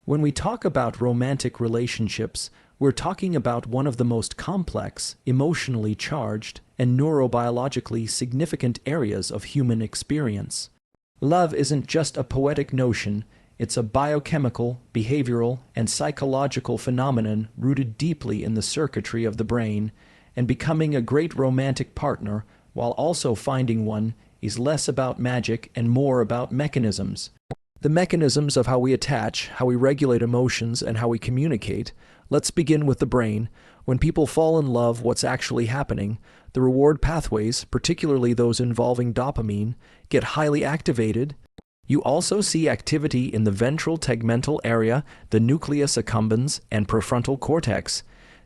When we talk about romantic relationships, we're talking about one of the most complex, emotionally charged, and neurobiologically significant areas of human experience. Love isn't just a poetic notion, it's a biochemical, behavioral, and psychological phenomenon rooted deeply in the circuitry of the brain, and becoming a great romantic partner, while also finding one, is less about magic and more about mechanisms. The mechanisms of how we attach, how we regulate emotions, and how we communicate. Let's begin with the brain. When people fall in love, what's actually happening? The reward pathways, particularly those involving dopamine, get highly activated. You also see activity in the ventral tegmental area, the nucleus accumbens, and prefrontal cortex.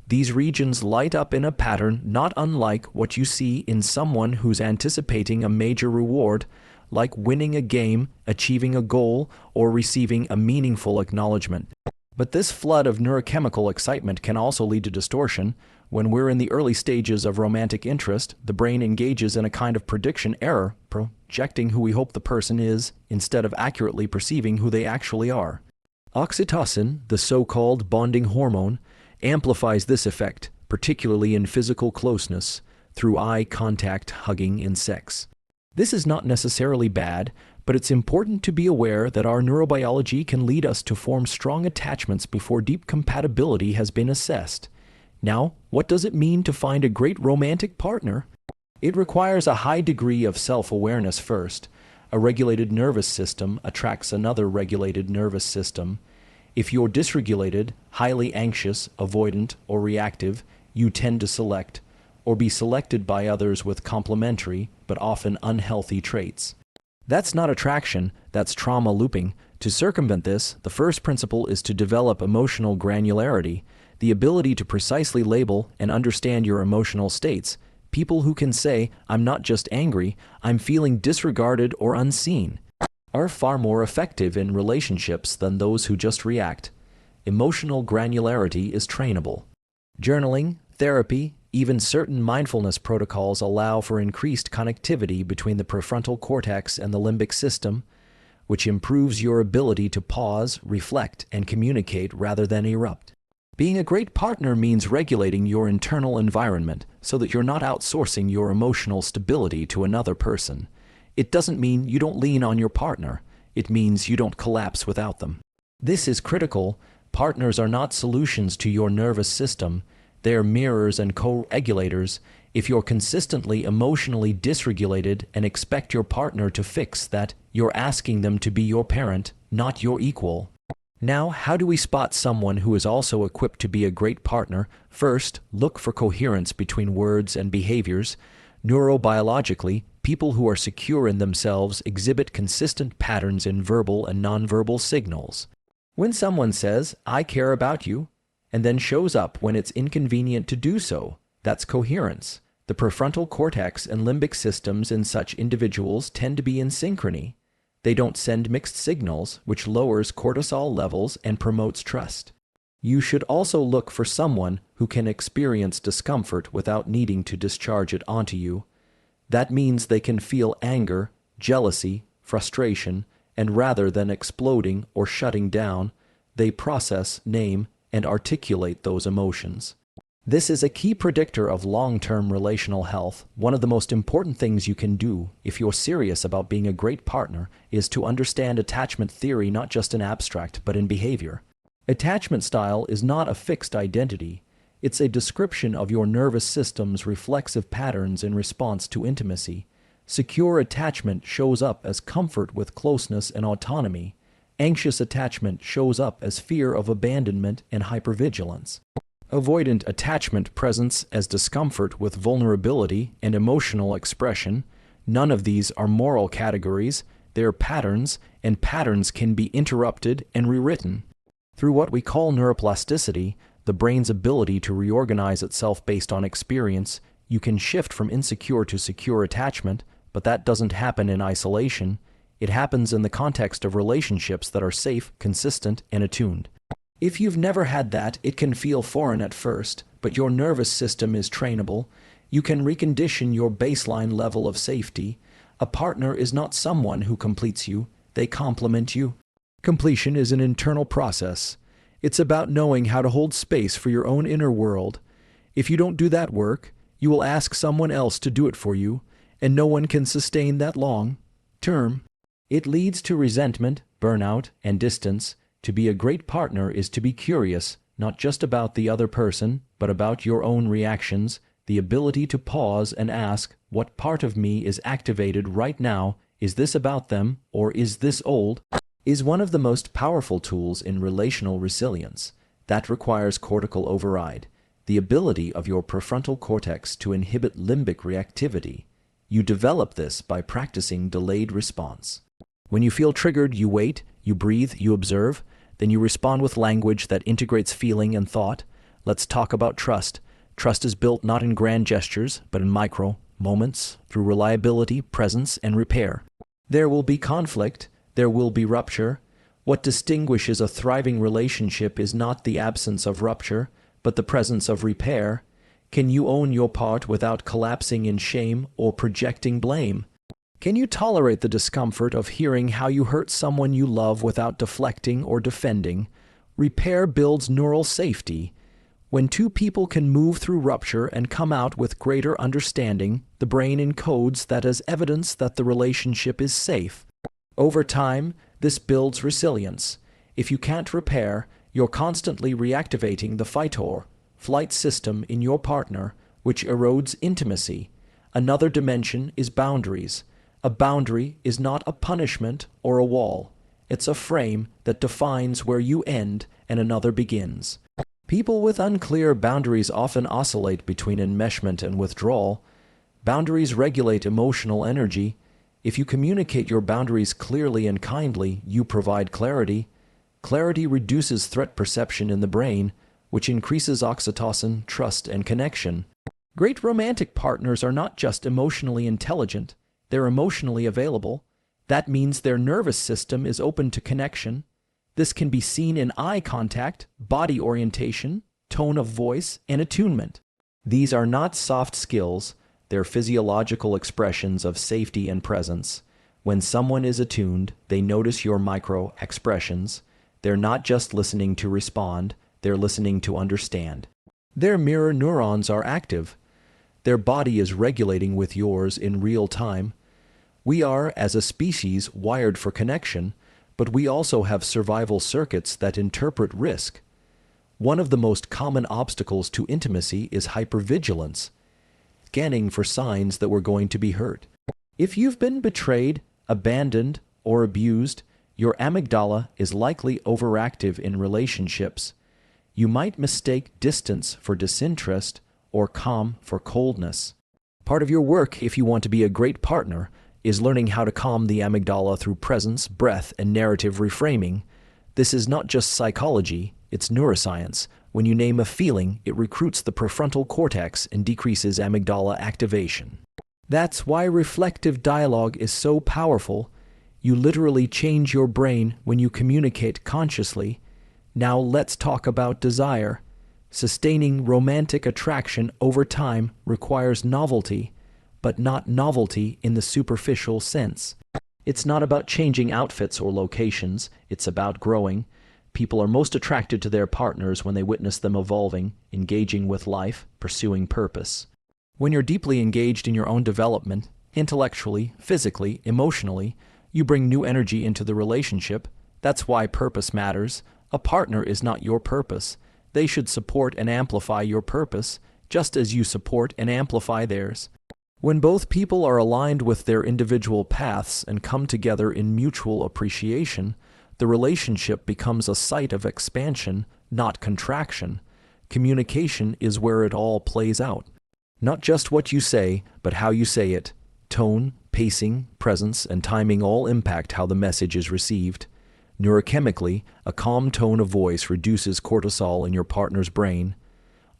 These regions light up in a pattern not unlike what you see in someone who's anticipating a major reward, like winning a game, achieving a goal, or receiving a meaningful acknowledgement. But this flood of neurochemical excitement can also lead to distortion. When we're in the early stages of romantic interest, the brain engages in a kind of prediction error, projecting who we hope the person is instead of accurately perceiving who they actually are. Oxytocin, the so-called bonding hormone, amplifies this effect, particularly in physical closeness, through eye contact, hugging, and sex. This is not necessarily bad, but it's important to be aware that our neurobiology can lead us to form strong attachments before deep compatibility has been assessed. Now, what does it mean to find a great romantic partner? It requires a high degree of self-awareness first. A regulated nervous system attracts another regulated nervous system. If you're dysregulated, highly anxious, avoidant, or reactive, you tend to select, or be selected by others with complementary, but often unhealthy traits. That's not attraction, that's trauma looping. To circumvent this, the first principle is to develop emotional granularity, the ability to precisely label and understand your emotional states. People who can say, "I'm not just angry, I'm feeling disregarded or unseen," are far more effective in relationships than those who just react. Emotional granularity is trainable. Journaling, therapy, even certain mindfulness protocols allow for increased connectivity between the prefrontal cortex and the limbic system, which improves your ability to pause, reflect, and communicate rather than erupt. Being a great partner means regulating your internal environment so that you're not outsourcing your emotional stability to another person. It doesn't mean you don't lean on your partner. It means you don't collapse without them. This is critical. Partners are not solutions to your nervous system. They're mirrors and co-regulators. If you're consistently emotionally dysregulated and expect your partner to fix that, you're asking them to be your parent, not your equal. Now, how do we spot someone who is also equipped to be a great partner? First, look for coherence between words and behaviors. Neurobiologically, people who are secure in themselves exhibit consistent patterns in verbal and nonverbal signals. When someone says, "I care about you," and then shows up when it's inconvenient to do so, that's coherence. The prefrontal cortex and limbic systems in such individuals tend to be in synchrony. They don't send mixed signals, which lowers cortisol levels and promotes trust. You should also look for someone who can experience discomfort without needing to discharge it onto you. That means they can feel anger, jealousy, frustration, and rather than exploding or shutting down, they process, name, and articulate those emotions. This is a key predictor of long-term relational health. One of the most important things you can do if you're serious about being a great partner is to understand attachment theory not just in abstract but in behavior. Attachment style is not a fixed identity. It's a description of your nervous system's reflexive patterns in response to intimacy. Secure attachment shows up as comfort with closeness and autonomy. Anxious attachment shows up as fear of abandonment and hypervigilance. Avoidant attachment presents as discomfort with vulnerability and emotional expression. None of these are moral categories, they're patterns, and patterns can be interrupted and rewritten. Through what we call neuroplasticity, the brain's ability to reorganize itself based on experience, you can shift from insecure to secure attachment, but that doesn't happen in isolation. It happens in the context of relationships that are safe, consistent, and attuned. If you've never had that, it can feel foreign at first, but your nervous system is trainable. You can recondition your baseline level of safety. A partner is not someone who completes you, they complement you. Completion is an internal process. It's about knowing how to hold space for your own inner world. If you don't do that work, you will ask someone else to do it for you, and no one can sustain that long term. It leads to resentment, burnout, and distance. To be a great partner is to be curious, not just about the other person, but about your own reactions. The ability to pause and ask, what part of me is activated right now? Is this about them, or is this old? Is one of the most powerful tools in relational resilience. That requires cortical override, the ability of your prefrontal cortex to inhibit limbic reactivity. You develop this by practicing delayed response. When you feel triggered, you wait, you breathe, you observe, then you respond with language that integrates feeling and thought. Let's talk about trust. Trust is built not in grand gestures, but in micro moments, through reliability, presence, and repair. There will be conflict, there will be rupture. What distinguishes a thriving relationship is not the absence of rupture, but the presence of repair. Can you own your part without collapsing in shame or projecting blame? Can you tolerate the discomfort of hearing how you hurt someone you love without deflecting or defending? Repair builds neural safety. When two people can move through rupture and come out with greater understanding, the brain encodes that as evidence that the relationship is safe. Over time, this builds resilience. If you can't repair, you're constantly reactivating the fight or flight system in your partner, which erodes intimacy. Another dimension is boundaries. A boundary is not a punishment or a wall. It's a frame that defines where you end and another begins. People with unclear boundaries often oscillate between enmeshment and withdrawal. Boundaries regulate emotional energy. If you communicate your boundaries clearly and kindly, you provide clarity. Clarity reduces threat perception in the brain, which increases oxytocin, trust, and connection. Great romantic partners are not just emotionally intelligent, they're emotionally available. That means their nervous system is open to connection. This can be seen in eye contact, body orientation, tone of voice, and attunement. These are not soft skills, they're physiological expressions of safety and presence. When someone is attuned, they notice your micro-expressions. They're not just listening to respond, they're listening to understand. Their mirror neurons are active. Their body is regulating with yours in real time. We are, as a species, wired for connection, but we also have survival circuits that interpret risk. One of the most common obstacles to intimacy is hypervigilance, scanning for signs that we're going to be hurt. If you've been betrayed, abandoned, or abused, your amygdala is likely overactive in relationships. You might mistake distance for disinterest or calm for coldness. Part of your work, if you want to be a great partner, is learning how to calm the amygdala through presence, breath, and narrative reframing. This is not just psychology, it's neuroscience. When you name a feeling, it recruits the prefrontal cortex and decreases amygdala activation. That's why reflective dialogue is so powerful. You literally change your brain when you communicate consciously. Now let's talk about desire. Sustaining romantic attraction over time requires novelty, but not novelty in the superficial sense. It's not about changing outfits or locations, it's about growing. People are most attracted to their partners when they witness them evolving, engaging with life, pursuing purpose. When you're deeply engaged in your own development, intellectually, physically, emotionally, you bring new energy into the relationship. That's why purpose matters. A partner is not your purpose. They should support and amplify your purpose, just as you support and amplify theirs. When both people are aligned with their individual paths and come together in mutual appreciation, the relationship becomes a site of expansion, not contraction. Communication is where it all plays out. Not just what you say, but how you say it. Tone, pacing, presence, and timing all impact how the message is received. Neurochemically, a calm tone of voice reduces cortisol in your partner's brain.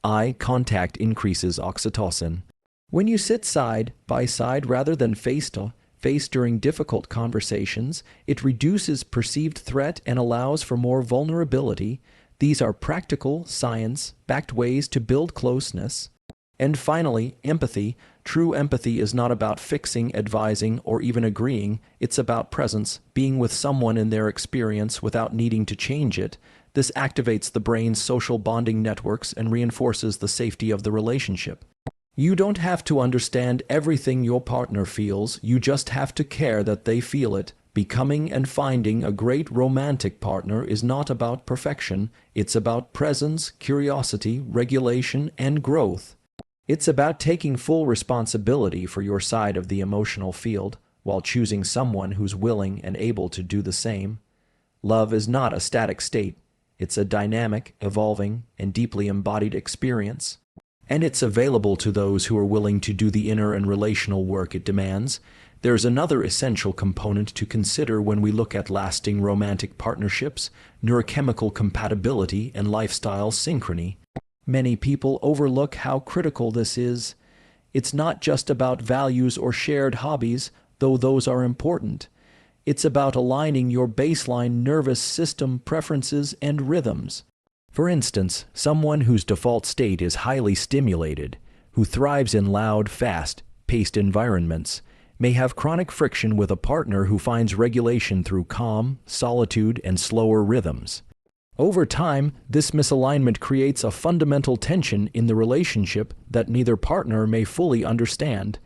Eye contact increases oxytocin. When you sit side by side rather than face to face during difficult conversations, it reduces perceived threat and allows for more vulnerability. These are practical, science-backed ways to build closeness. And finally, empathy. True empathy is not about fixing, advising, or even agreeing. It's about presence, being with someone in their experience without needing to change it. This activates the brain's social bonding networks and reinforces the safety of the relationship. You don't have to understand everything your partner feels, you just have to care that they feel it. Becoming and finding a great romantic partner is not about perfection, it's about presence, curiosity, regulation, and growth. It's about taking full responsibility for your side of the emotional field, while choosing someone who's willing and able to do the same. Love is not a static state, it's a dynamic, evolving, and deeply embodied experience. And it's available to those who are willing to do the inner and relational work it demands. There's another essential component to consider when we look at lasting romantic partnerships: neurochemical compatibility and lifestyle synchrony. Many people overlook how critical this is. It's not just about values or shared hobbies, though those are important. It's about aligning your baseline nervous system preferences and rhythms. For instance, someone whose default state is highly stimulated, who thrives in loud, fast-paced environments, may have chronic friction with a partner who finds regulation through calm, solitude, and slower rhythms. Over time, this misalignment creates a fundamental tension in the relationship that neither partner may fully understand.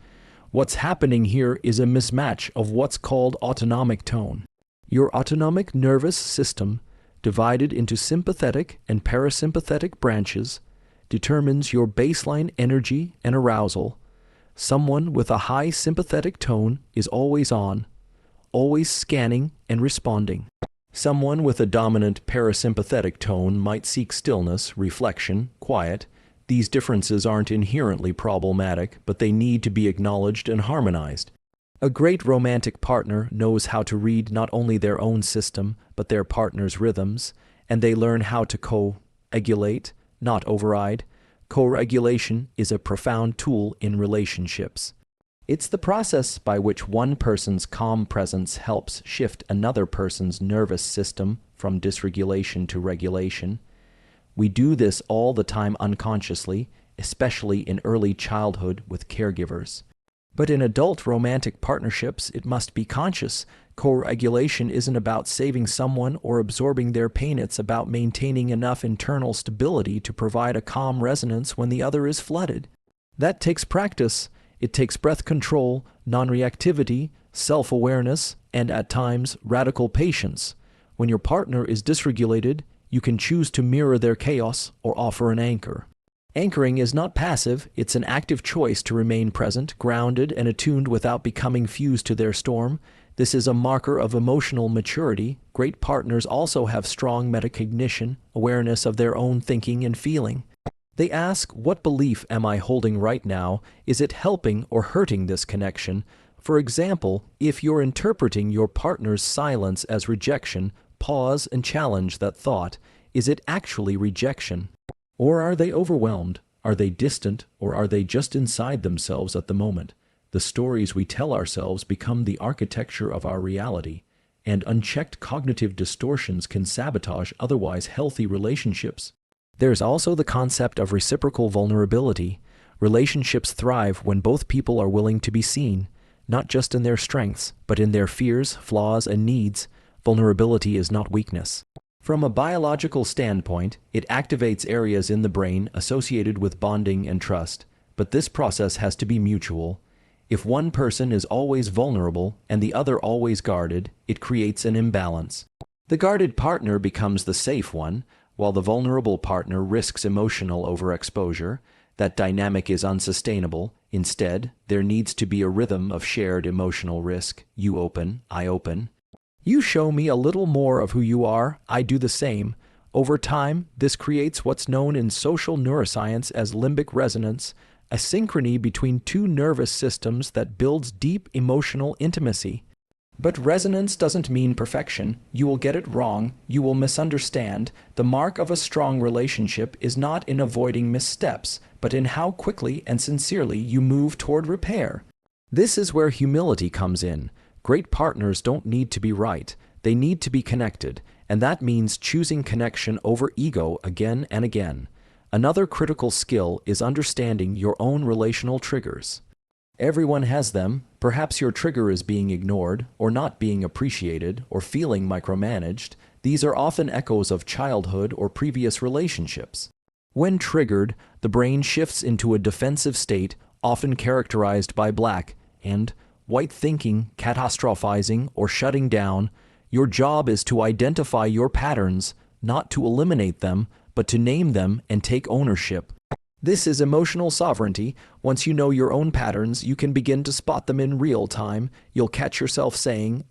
What's happening here is a mismatch of what's called autonomic tone. Your autonomic nervous system, divided into sympathetic and parasympathetic branches, determines your baseline energy and arousal. Someone with a high sympathetic tone is always on, always scanning and responding. Someone with a dominant parasympathetic tone might seek stillness, reflection, quiet. These differences aren't inherently problematic, but they need to be acknowledged and harmonized. A great romantic partner knows how to read not only their own system, but their partner's rhythms, and they learn how to co-regulate, not override. Co-regulation is a profound tool in relationships. It's the process by which one person's calm presence helps shift another person's nervous system from dysregulation to regulation. We do this all the time unconsciously, especially in early childhood with caregivers. But in adult romantic partnerships, it must be conscious. Co-regulation isn't about saving someone or absorbing their pain, it's about maintaining enough internal stability to provide a calm resonance when the other is flooded. That takes practice. It takes breath control, non-reactivity, self-awareness, and at times, radical patience. When your partner is dysregulated, you can choose to mirror their chaos or offer an anchor. Anchoring is not passive, it's an active choice to remain present, grounded, and attuned without becoming fused to their storm. This is a marker of emotional maturity. Great partners also have strong metacognition, awareness of their own thinking and feeling. They ask, what belief am I holding right now? Is it helping or hurting this connection? For example, if you're interpreting your partner's silence as rejection, pause and challenge that thought. Is it actually rejection? Or are they overwhelmed? Are they distant? Or are they just inside themselves at the moment? The stories we tell ourselves become the architecture of our reality, and unchecked cognitive distortions can sabotage otherwise healthy relationships. There's also the concept of reciprocal vulnerability. Relationships thrive when both people are willing to be seen, not just in their strengths, but in their fears, flaws, and needs. Vulnerability is not weakness. From a biological standpoint, it activates areas in the brain associated with bonding and trust, but this process has to be mutual. If one person is always vulnerable and the other always guarded, it creates an imbalance. The guarded partner becomes the safe one, while the vulnerable partner risks emotional overexposure. That dynamic is unsustainable. Instead, there needs to be a rhythm of shared emotional risk. You open, I open. You show me a little more of who you are, I do the same. Over time, this creates what's known in social neuroscience as limbic resonance, a synchrony between two nervous systems that builds deep emotional intimacy. But resonance doesn't mean perfection. You will get it wrong, you will misunderstand. The mark of a strong relationship is not in avoiding missteps, but in how quickly and sincerely you move toward repair. This is where humility comes in. Great partners don't need to be right, they need to be connected, and that means choosing connection over ego again and again. Another critical skill is understanding your own relational triggers. Everyone has them. Perhaps your trigger is being ignored, or not being appreciated, or feeling micromanaged. These are often echoes of childhood or previous relationships. When triggered, the brain shifts into a defensive state, often characterized by black and white thinking, catastrophizing, or shutting down. Your job is to identify your patterns, not to eliminate them, but to name them and take ownership. This is emotional sovereignty. Once you know your own patterns, you can begin to spot them in real time. You'll catch yourself saying,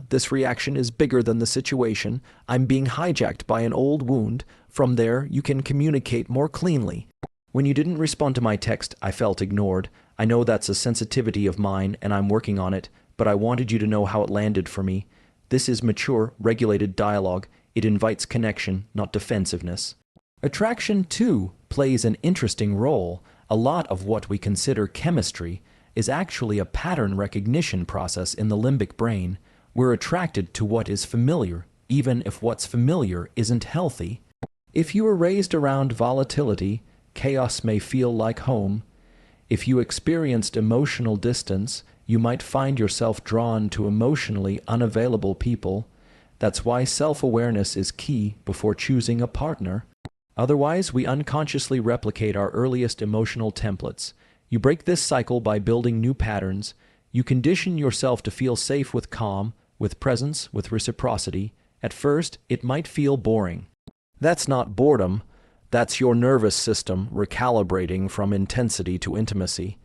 this reaction is bigger than the situation. I'm being hijacked by an old wound. From there, you can communicate more cleanly. When you didn't respond to my text, I felt ignored. I know that's a sensitivity of mine, and I'm working on it, but I wanted you to know how it landed for me. This is mature, regulated dialogue. It invites connection, not defensiveness. Attraction, too, plays an interesting role. A lot of what we consider chemistry is actually a pattern recognition process in the limbic brain. We're attracted to what is familiar, even if what's familiar isn't healthy. If you were raised around volatility, chaos may feel like home. If you experienced emotional distance, you might find yourself drawn to emotionally unavailable people. That's why self-awareness is key before choosing a partner. Otherwise, we unconsciously replicate our earliest emotional templates. You break this cycle by building new patterns. You condition yourself to feel safe with calm, with presence, with reciprocity. At first, it might feel boring. That's not boredom. That's your nervous system recalibrating from intensity to intimacy.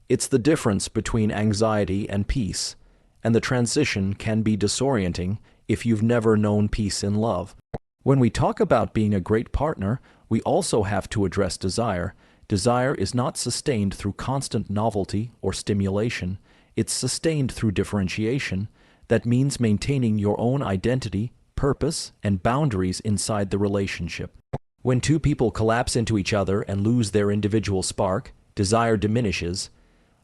It's the difference between anxiety and peace, and the transition can be disorienting if you've never known peace in love. When we talk about being a great partner, we also have to address desire. Desire is not sustained through constant novelty or stimulation. It's sustained through differentiation. That means maintaining your own identity, purpose, and boundaries inside the relationship. When two people collapse into each other and lose their individual spark, desire diminishes.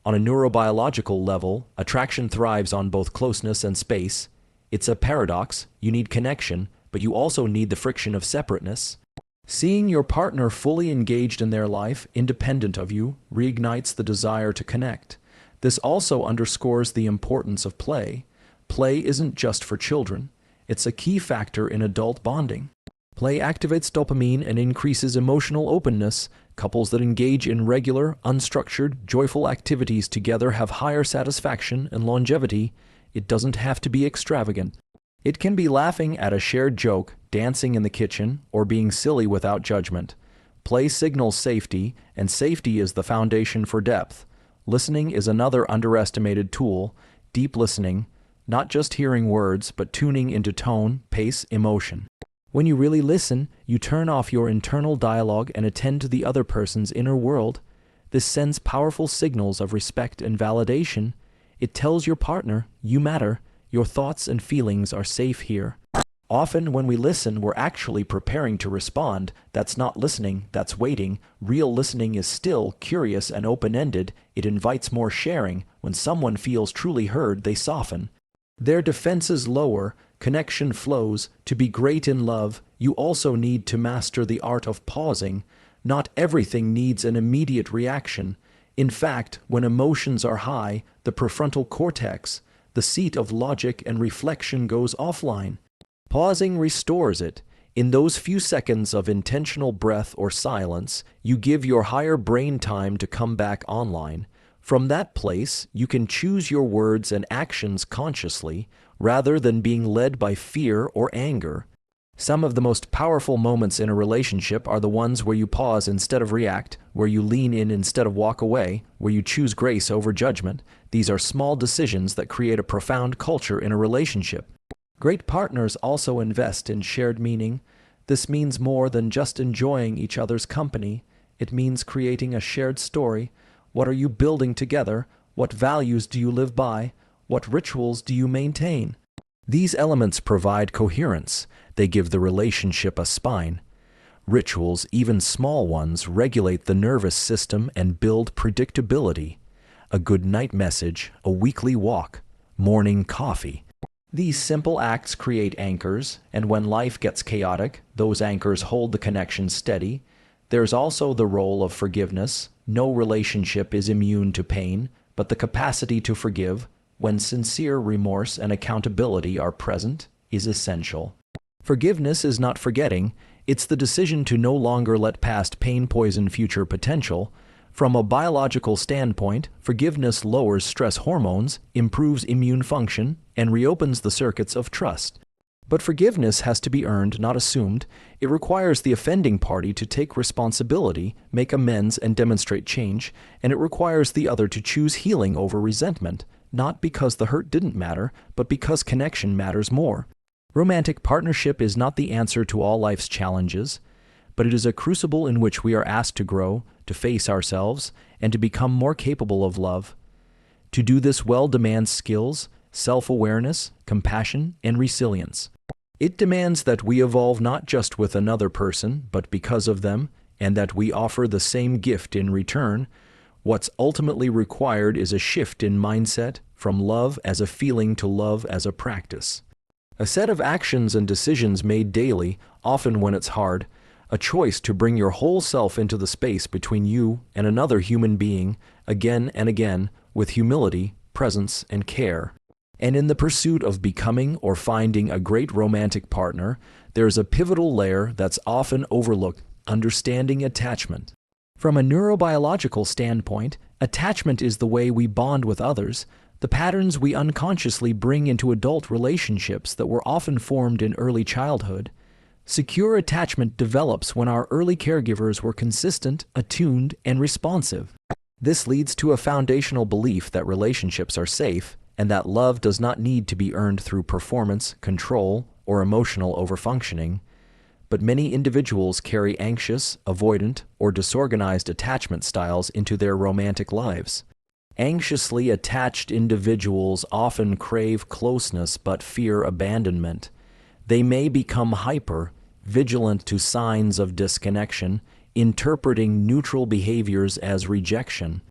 On a neurobiological level, attraction thrives on both closeness and space. It's a paradox. You need connection, but you also need the friction of separateness. Seeing your partner fully engaged in their life, independent of you, reignites the desire to connect. This also underscores the importance of play. Play isn't just for children. It's a key factor in adult bonding. Play activates dopamine and increases emotional openness. Couples that engage in regular, unstructured, joyful activities together have higher satisfaction and longevity. It doesn't have to be extravagant. It can be laughing at a shared joke, dancing in the kitchen, or being silly without judgment. Play signals safety, and safety is the foundation for depth. Listening is another underestimated tool. Deep listening, not just hearing words, but tuning into tone, pace, emotion. When you really listen, you turn off your internal dialogue and attend to the other person's inner world. This sends powerful signals of respect and validation. It tells your partner, you matter, your thoughts and feelings are safe here. Often when we listen, we're actually preparing to respond. That's not listening, that's waiting. Real listening is still, curious, and open-ended. It invites more sharing. When someone feels truly heard, they soften. Their defenses lower, connection flows. To be great in love, you also need to master the art of pausing. Not everything needs an immediate reaction. In fact, when emotions are high, the prefrontal cortex, the seat of logic and reflection, goes offline. Pausing restores it. In those few seconds of intentional breath or silence, you give your higher brain time to come back online. From that place, you can choose your words and actions consciously, rather than being led by fear or anger. Some of the most powerful moments in a relationship are the ones where you pause instead of react, where you lean in instead of walk away, where you choose grace over judgment. These are small decisions that create a profound culture in a relationship. Great partners also invest in shared meaning. This means more than just enjoying each other's company. It means creating a shared story. What are you building together? What values do you live by? What rituals do you maintain? These elements provide coherence. They give the relationship a spine. Rituals, even small ones, regulate the nervous system and build predictability. A good night message, a weekly walk, morning coffee. These simple acts create anchors, and when life gets chaotic, those anchors hold the connection steady. There's also the role of forgiveness. No relationship is immune to pain, but the capacity to forgive, when sincere remorse and accountability are present, is essential. Forgiveness is not forgetting, it's the decision to no longer let past pain poison future potential. From a biological standpoint, forgiveness lowers stress hormones, improves immune function, and reopens the circuits of trust. But forgiveness has to be earned, not assumed. It requires the offending party to take responsibility, make amends, and demonstrate change, and it requires the other to choose healing over resentment, not because the hurt didn't matter, but because connection matters more. Romantic partnership is not the answer to all life's challenges, but it is a crucible in which we are asked to grow, to face ourselves, and to become more capable of love. To do this well demands skills, self-awareness, compassion, and resilience. It demands that we evolve not just with another person, but because of them, and that we offer the same gift in return. What's ultimately required is a shift in mindset from love as a feeling to love as a practice. A set of actions and decisions made daily, often when it's hard, a choice to bring your whole self into the space between you and another human being, again and again, with humility, presence, and care. And in the pursuit of becoming or finding a great romantic partner, there's a pivotal layer that's often overlooked: understanding attachment. From a neurobiological standpoint, attachment is the way we bond with others, the patterns we unconsciously bring into adult relationships that were often formed in early childhood. Secure attachment develops when our early caregivers were consistent, attuned, and responsive. This leads to a foundational belief that relationships are safe, and that love does not need to be earned through performance, control, or emotional overfunctioning. But many individuals carry anxious, avoidant, or disorganized attachment styles into their romantic lives. Anxiously attached individuals often crave closeness but fear abandonment. They may become hyper, vigilant to signs of disconnection, interpreting neutral behaviors as rejection.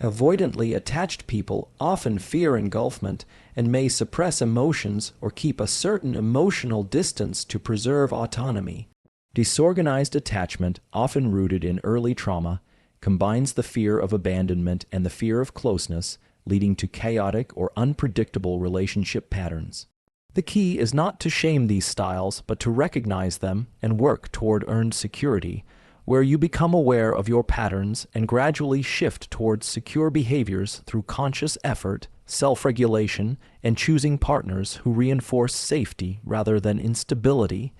Avoidantly attached people often fear engulfment and may suppress emotions or keep a certain emotional distance to preserve autonomy. Disorganized attachment, often rooted in early trauma, combines the fear of abandonment and the fear of closeness, leading to chaotic or unpredictable relationship patterns. The key is not to shame these styles, but to recognize them and work toward earned security, where you become aware of your patterns and gradually shift towards secure behaviors through conscious effort, self-regulation, and choosing partners who reinforce safety rather than instability.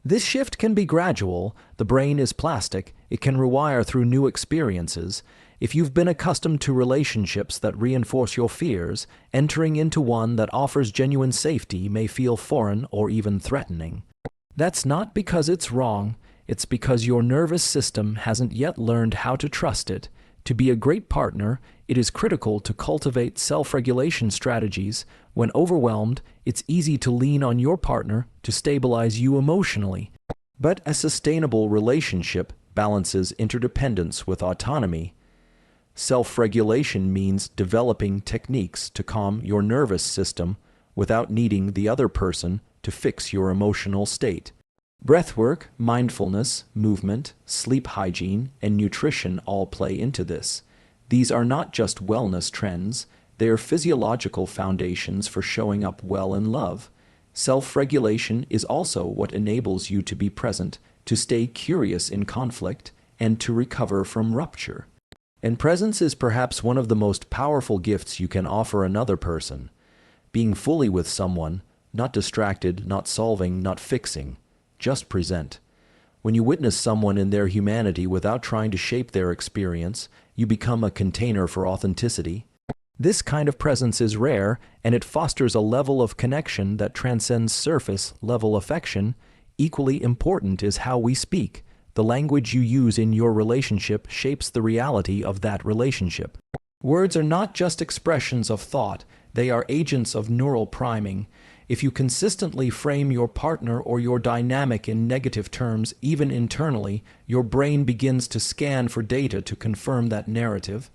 This shift can be gradual. The brain is plastic. It can rewire through new experiences. If you've been accustomed to relationships that reinforce your fears, entering into one that offers genuine safety may feel foreign or even threatening. That's not because it's wrong. It's because your nervous system hasn't yet learned how to trust it. To be a great partner, it is critical to cultivate self-regulation strategies. When overwhelmed, it's easy to lean on your partner to stabilize you emotionally. But a sustainable relationship balances interdependence with autonomy. Self-regulation means developing techniques to calm your nervous system without needing the other person to fix your emotional state. Breathwork, mindfulness, movement, sleep hygiene, and nutrition all play into this. These are not just wellness trends, they are physiological foundations for showing up well in love. Self-regulation is also what enables you to be present, to stay curious in conflict, and to recover from rupture. And presence is perhaps one of the most powerful gifts you can offer another person. Being fully with someone, not distracted, not solving, not fixing. Just present. When you witness someone in their humanity without trying to shape their experience, you become a container for authenticity. This kind of presence is rare, and it fosters a level of connection that transcends surface-level affection. Equally important is how we speak. The language you use in your relationship shapes the reality of that relationship. Words are not just expressions of thought, they are agents of neural priming. If you consistently frame your partner or your dynamic in negative terms, even internally, your brain begins to scan for data to confirm that narrative.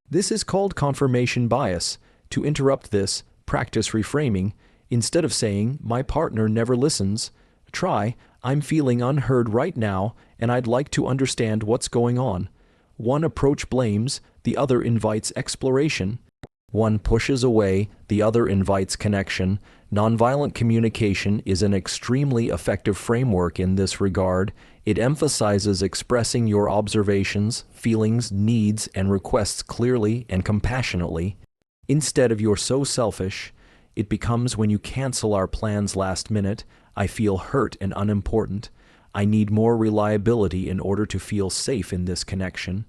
This is called confirmation bias. To interrupt this, practice reframing. Instead of saying, "My partner never listens," try, "I'm feeling unheard right now, and I'd like to understand what's going on." One approach blames, the other invites exploration. One pushes away, the other invites connection. Nonviolent communication is an extremely effective framework in this regard. It emphasizes expressing your observations, feelings, needs, and requests clearly and compassionately. Instead of "you're so selfish," it becomes "when you cancel our plans last minute, I feel hurt and unimportant. I need more reliability in order to feel safe in this connection."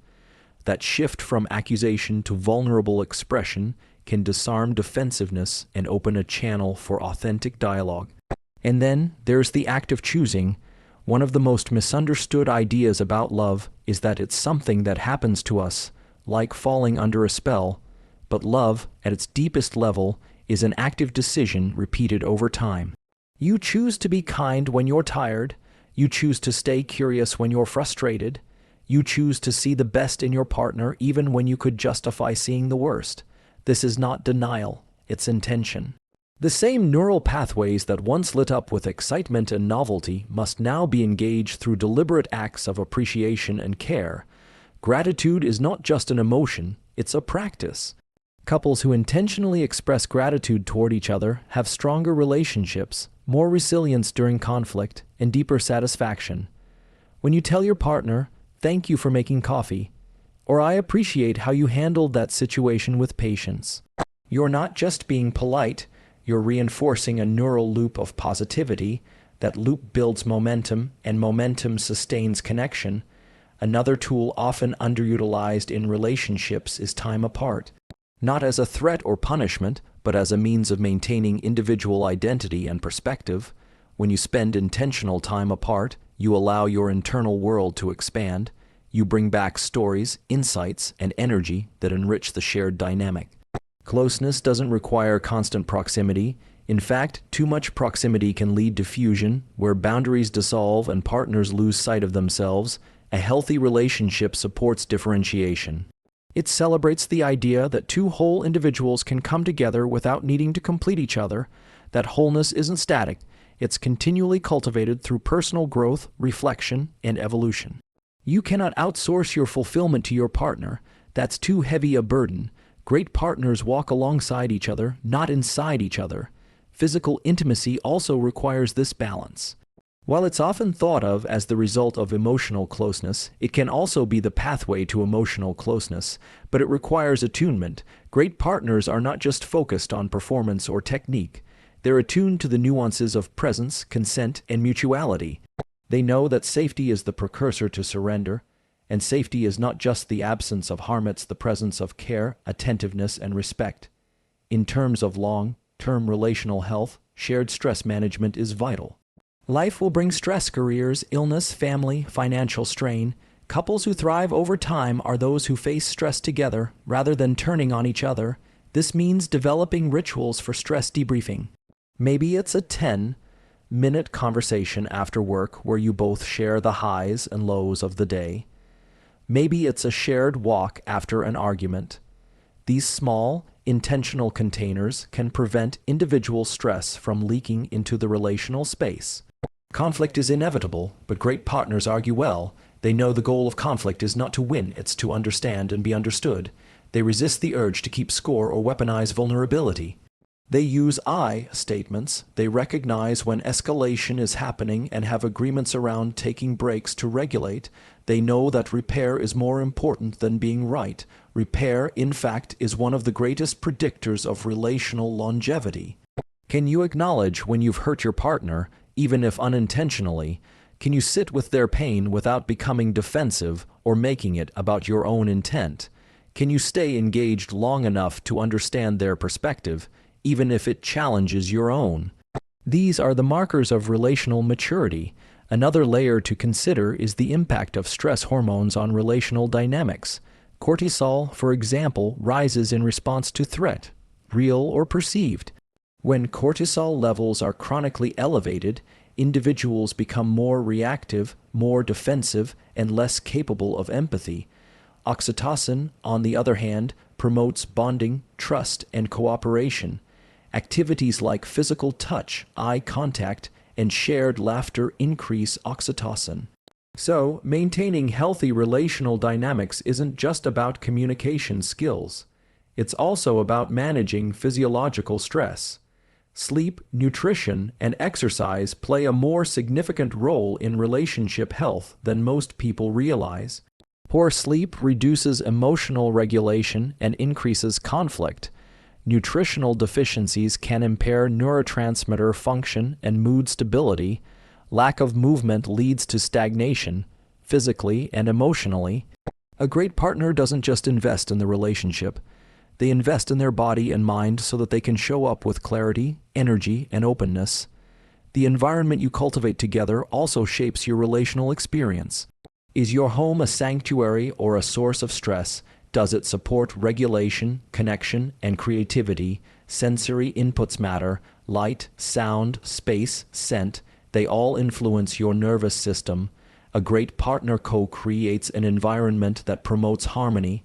That shift from accusation to vulnerable expression can disarm defensiveness and open a channel for authentic dialogue. And then there's the act of choosing. One of the most misunderstood ideas about love is that it's something that happens to us, like falling under a spell. But love, at its deepest level, is an active decision repeated over time. You choose to be kind when you're tired. You choose to stay curious when you're frustrated. You choose to see the best in your partner even when you could justify seeing the worst. This is not denial, it's intention. The same neural pathways that once lit up with excitement and novelty must now be engaged through deliberate acts of appreciation and care. Gratitude is not just an emotion, it's a practice. Couples who intentionally express gratitude toward each other have stronger relationships, more resilience during conflict, and deeper satisfaction. When you tell your partner, "Thank you for making coffee," or "I appreciate how you handled that situation with patience," you're not just being polite, you're reinforcing a neural loop of positivity. That loop builds momentum, and momentum sustains connection. Another tool often underutilized in relationships is time apart. Not as a threat or punishment, but as a means of maintaining individual identity and perspective. When you spend intentional time apart, you allow your internal world to expand. You bring back stories, insights, and energy that enrich the shared dynamic. Closeness doesn't require constant proximity. In fact, too much proximity can lead to fusion, where boundaries dissolve and partners lose sight of themselves. A healthy relationship supports differentiation. It celebrates the idea that two whole individuals can come together without needing to complete each other. That wholeness isn't static. It's continually cultivated through personal growth, reflection, and evolution. You cannot outsource your fulfillment to your partner. That's too heavy a burden. Great partners walk alongside each other, not inside each other. Physical intimacy also requires this balance. While it's often thought of as the result of emotional closeness, it can also be the pathway to emotional closeness, but it requires attunement. Great partners are not just focused on performance or technique. They're attuned to the nuances of presence, consent, and mutuality. They know that safety is the precursor to surrender, and safety is not just the absence of harm, it's the presence of care, attentiveness, and respect. In terms of long-term relational health, shared stress management is vital. Life will bring stress: careers, illness, family, financial strain. Couples who thrive over time are those who face stress together rather than turning on each other. This means developing rituals for stress debriefing. Maybe it's a 10-minute conversation after work where you both share the highs and lows of the day. Maybe it's a shared walk after an argument. These small, intentional containers can prevent individual stress from leaking into the relational space. Conflict is inevitable, but great partners argue well. They know the goal of conflict is not to win, it's to understand and be understood. They resist the urge to keep score or weaponize vulnerability. They use I statements. They recognize when escalation is happening and have agreements around taking breaks to regulate. They know that repair is more important than being right. Repair, in fact, is one of the greatest predictors of relational longevity. Can you acknowledge when you've hurt your partner, even if unintentionally? Can you sit with their pain without becoming defensive or making it about your own intent? Can you stay engaged long enough to understand their perspective, even if it challenges your own? These are the markers of relational maturity. Another layer to consider is the impact of stress hormones on relational dynamics. Cortisol, for example, rises in response to threat, real or perceived. When cortisol levels are chronically elevated, individuals become more reactive, more defensive, and less capable of empathy. Oxytocin, on the other hand, promotes bonding, trust, and cooperation. Activities like physical touch, eye contact, and shared laughter increase oxytocin. So, maintaining healthy relational dynamics isn't just about communication skills. It's also about managing physiological stress. Sleep, nutrition, and exercise play a more significant role in relationship health than most people realize. Poor sleep reduces emotional regulation and increases conflict. Nutritional deficiencies can impair neurotransmitter function and mood stability. Lack of movement leads to stagnation, physically and emotionally. A great partner doesn't just invest in the relationship. They invest in their body and mind so that they can show up with clarity, energy, and openness. The environment you cultivate together also shapes your relational experience. Is your home a sanctuary or a source of stress? Does it support regulation, connection, and creativity? Sensory inputs matter. Light, sound, space, scent, they all influence your nervous system. A great partner co-creates an environment that promotes harmony.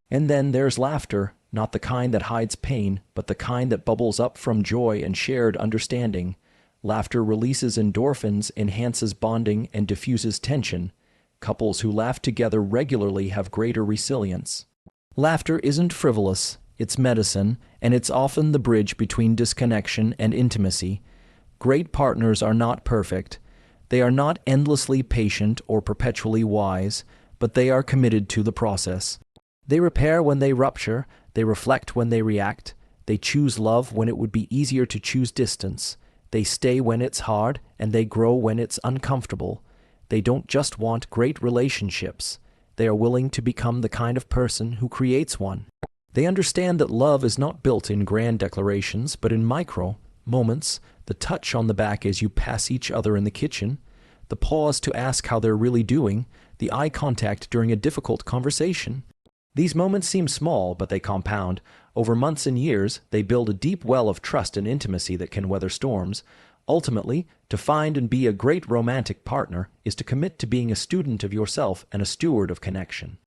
And then there's laughter, not the kind that hides pain, but the kind that bubbles up from joy and shared understanding. Laughter releases endorphins, enhances bonding, and diffuses tension. Couples who laugh together regularly have greater resilience. Laughter isn't frivolous, it's medicine, and it's often the bridge between disconnection and intimacy. Great partners are not perfect. They are not endlessly patient or perpetually wise, but they are committed to the process. They repair when they rupture, they reflect when they react, they choose love when it would be easier to choose distance, they stay when it's hard, and they grow when it's uncomfortable. They don't just want great relationships, they are willing to become the kind of person who creates one. They understand that love is not built in grand declarations, but in micro moments, the touch on the back as you pass each other in the kitchen, the pause to ask how they're really doing, the eye contact during a difficult conversation. These moments seem small, but they compound. Over months and years, they build a deep well of trust and intimacy that can weather storms. Ultimately, to find and be a great romantic partner is to commit to being a student of yourself and a steward of connection.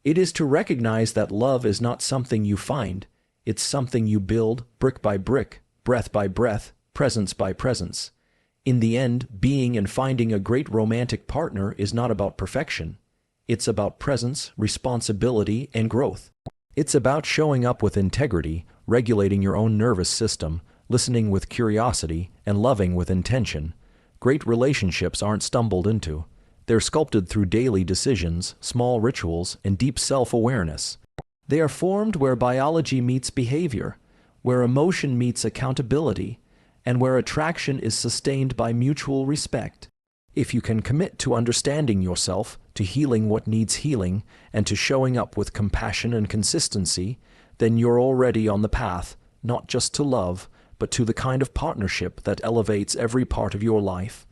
It is to recognize that love is not something you find. It's something you build brick by brick, breath by breath, presence by presence. In the end, being and finding a great romantic partner is not about perfection. It's about presence, responsibility, and growth. It's about showing up with integrity, regulating your own nervous system, listening with curiosity, and loving with intention. Great relationships aren't stumbled into. They're sculpted through daily decisions, small rituals, and deep self-awareness. They are formed where biology meets behavior, where emotion meets accountability, and where attraction is sustained by mutual respect. If you can commit to understanding yourself, to healing what needs healing, and to showing up with compassion and consistency, then you're already on the path, not just to love, but to the kind of partnership that elevates every part of your life.